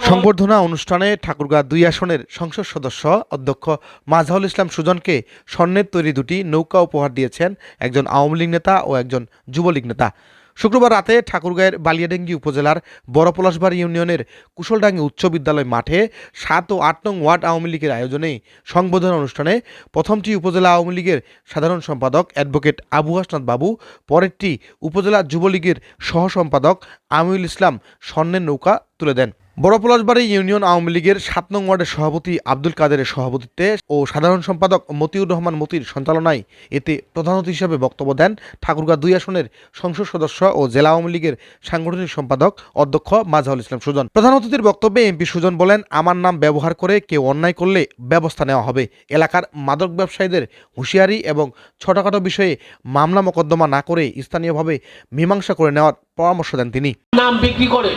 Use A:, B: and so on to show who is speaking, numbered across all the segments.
A: সংবর্ধনা অনুষ্ঠানে ঠাকুরগাঁ ২ আসনের সংসদ সদস্য অধ্যক্ষ মাজহারুল ইসলাম সুজনকে স্বর্ণের তৈরি দুটি নৌকা উপহার দিয়েছেন একজন আওয়ামী লীগ নেতা ও একজন যুবলীগ নেতা। শুক্রবার রাতে ঠাকুরগাঁয়ের বালিয়াডাঙ্গি উপজেলার বড় পলাশবাড়ি ইউনিয়নের কুশলডাঙ্গি উচ্চ বিদ্যালয় মাঠে ৭ ও ৮ নং ওয়ার্ড আওয়ামী লীগের আয়োজনে সংবর্ধনা অনুষ্ঠানে প্রথমটি উপজেলা আওয়ামী লীগের সাধারণ সম্পাদক অ্যাডভোকেট আবু হাসনাত বাবু, পরেরটি উপজেলা যুবলীগের সহ সম্পাদক আমিনুল ইসলাম স্বর্ণের নৌকা তুলে দেন। বড় পলাশবাড়ি ইউনিয়ন আওয়ামী লীগের ৭ নং ওয়ার্ডের সভাপতি আব্দুল কাদেরের সভাপতিত্বে ও সাধারণ সম্পাদক মতিউর রহমান মতির সঞ্চালনায় এতে প্রধান অতিথি হিসেবে বক্তব্য দেন ঠাকুরগাঁ ২ আসনের সংসদ সদস্য ও জেলা আওয়ামী লীগের সাংগঠনিক সম্পাদক অধ্যক্ষ মাজহারুল ইসলাম সুজন। প্রধান অতিথির বক্তব্যে এমপি সুজন বলেন, আমার নাম ব্যবহার করে কেউ অন্যায় করলে ব্যবস্থা নেওয়া হবে। এলাকার মাদক ব্যবসায়ীদের হুঁশিয়ারি এবং ছোটখাটো বিষয়ে মামলা মোকদ্দমা না করে স্থানীয়ভাবে মীমাংসা করে নেওয়ার পরামর্শ দেন তিনি।
B: নাম বিক্রি করে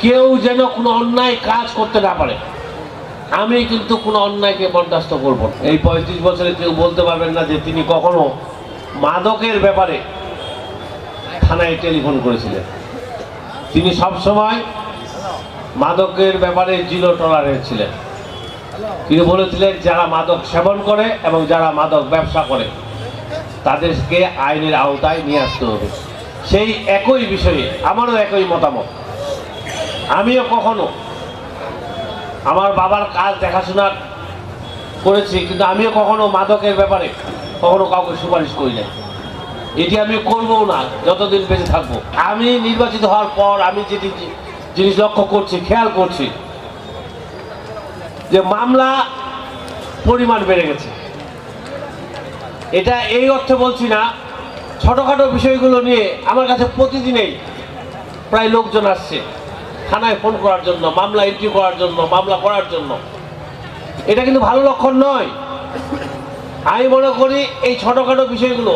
B: কেউ যেন কোনো অন্যায় কাজ করতে না পারে, আমি কিন্তু কোনো অন্যায়কে বরদাস্ত করব না। এই ৩৫ বছরে কেউ বলতে পারবেন না যে তিনি কখনো মাদকের ব্যাপারে থানায় টেলিফোন করেছিলেন। তিনি সবসময় মাদকের ব্যাপারে জিরো টলারেন্স ছিলেন। তিনি বলেছিলেন যারা মাদক সেবন করে এবং যারা মাদক ব্যবসা করে তাদেরকে আইনের আওতায় নিয়ে আসতে হবে। সেই একই বিষয়ে আমারও একই মতামত। আমিও কখনো আমার বাবার কাজ দেখাশোনা করেছি, কিন্তু আমিও কখনো মাদকের ব্যাপারে কখনো কাউকে সুপারিশ করি না। এটি আমি করবো না যতদিন বেঁচে থাকবো। আমি নির্বাচিত হওয়ার পর আমি যেটি জিনিস লক্ষ্য করছি, খেয়াল করছি যে মামলা পরিমাণ বেড়ে গেছে। এটা এই অর্থে বলছি না, ছোটখাটো বিষয়গুলো নিয়ে আমার কাছে প্রতিদিনেই প্রায় লোকজন আসছে থানায় ফোন করার জন্য, মামলা এন্ট্রি করার জন্য, মামলা করার জন্য। এটা কিন্তু ভালো লক্ষণ নয়। আমি মনে করি এই ছোটখাটো বিষয়গুলো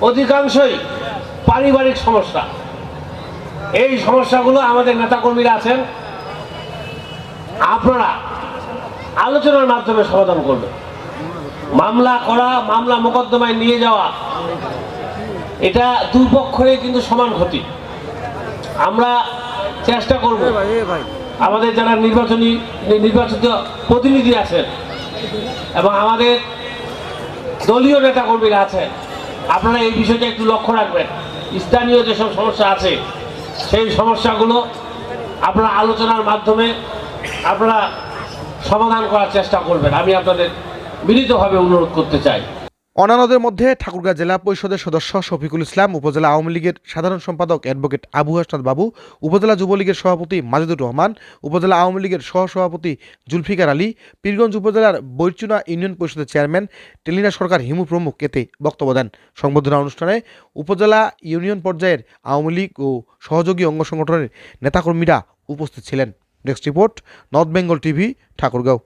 B: অধিকাংশই পারিবারিক সমস্যা। এই সমস্যাগুলো আমাদের নেতাকর্মীরা আছেন, আপনারা আলোচনার মাধ্যমে সমাধান করবেন। মামলা করা, মামলা মোকদ্দমায় নিয়ে যাওয়া, এটা দুই পক্ষেরই কিন্তু সমান ক্ষতি। আমরা চেষ্টা করব আমাদের যারা নির্বাচিত প্রতিনিধি আছেন এবং আমাদের দলীয় নেতাকর্মীরা আছেন, আপনারা এই বিষয়টা একটু লক্ষ্য রাখবেন। স্থানীয় যেসব সমস্যা আছে সেই সমস্যাগুলো আপনারা আলোচনার মাধ্যমে আপনারা সমাধান করার চেষ্টা করবেন। আমি আপনাদের বিনীতভাবে অনুরোধ করতে চাই।
A: অন্যান্যদের মধ্যে ঠাকুরগাঁ জেলা পরিষদের সদস্য শফিকুল ইসলাম, উপজেলা আওয়ামী লীগের সাধারণ সম্পাদক অ্যাডভোকেট আবু হাসনাত বাবু, উপজেলা যুবলীগের সভাপতি মাজিদুর রহমান, উপজেলা আওয়ামী লীগের সহসভাপতি জুলফিকার আলী, পীরগঞ্জ উপজেলার বৈরচুনা ইউনিয়ন পরিষদের চেয়ারম্যান টেলিনা সরকার হিমু প্রমুখ এতে বক্তব্য দেন। সংবর্ধনা অনুষ্ঠানে উপজেলা ইউনিয়ন পর্যায়ের আওয়ামী লীগ ও সহযোগী অঙ্গ সংগঠনের নেতাকর্মীরা উপস্থিত ছিলেন। Desk report, north Bengal TV, Thakurgaon.